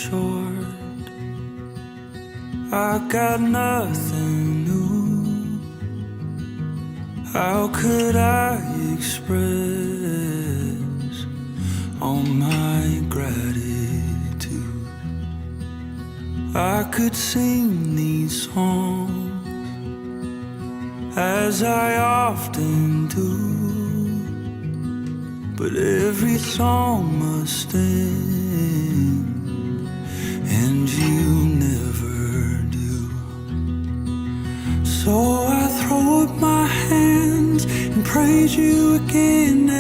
short. I got nothing new. How could I express all my gratitude? I could sing these songs as I often do, but every song must end, and you never do. So I throw up my hands and praise you again